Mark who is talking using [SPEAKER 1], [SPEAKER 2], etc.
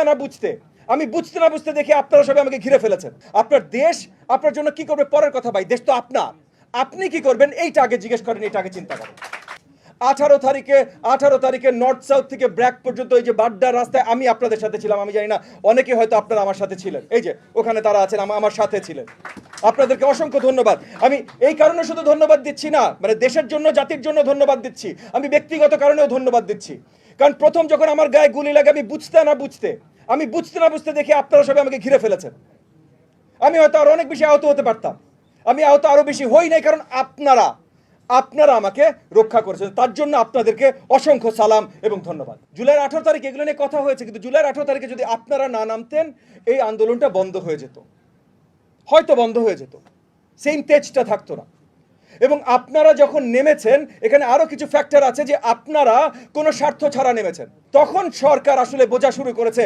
[SPEAKER 1] না বুঝতে, আমি বুঝতে না বুঝতে দেখে আপনারা সবাই আমাকে ঘিরে ফেলেছেন। আপনার দেশ আপনার জন্য কি করবে পরের কথা ভাই, দেশ তো আপনার। আপনি কি করবেন এইটা আগে জিজ্ঞেস করেন, এইটা আগে চিন্তা করেন। 18 তারিখে নর্থ সাউথ থেকে ব্র্যাক পর্যন্ত এই যে বাড্ডার রাস্তায় আমি আপনাদের সাথে ছিলাম। আমি জানি না অনেকে হয়তো আপনারা আমার সাথে ছিলেন, এই যে ওখানে তারা আছেন, আমার সাথে ছিলেন। আপনাদেরকে অসংখ্য ধন্যবাদ। আমি এই কারণে শুধু ধন্যবাদ দিচ্ছি না, মানে দেশের জন্য জাতির জন্য ধন্যবাদ দিচ্ছি, আমি ব্যক্তিগত কারণেও ধন্যবাদ দিচ্ছি। কারণ প্রথম যখন আমার গায়ে গুলি লাগে আমি বুঝতে না বুঝতে দেখে আপনারা সবাই আমাকে ঘিরে ফেলেছেন। আমি হয়তো আরো অনেক বেশি আহত হতে পারতাম, আমি হয়তো আরো বেশি হই নাই, কারণ আপনারা আমাকে রক্ষা করেছেন। তার জন্য আপনাদেরকে অসংখ্য সালাম এবং ধন্যবাদ। জুলাইয়ের 18 তারিখ এগুলো নিয়ে কথা হয়েছে, কিন্তু জুলাইয়ের 18 তারিখে যদি আপনারা না নামতেন এই আন্দোলনটা বন্ধ হয়ে যেত, হয়তো বন্ধ হয়ে যেত, সেম তেজটা থাকতো না। এবং আপনারা যখন নেমেছেন, এখানে আরো কিছু ফ্যাক্টর আছে যে আপনারা কোনো স্বার্থ ছাড়া নেমেছেন। তখন সরকার আসলে বোঝা শুরু করেছে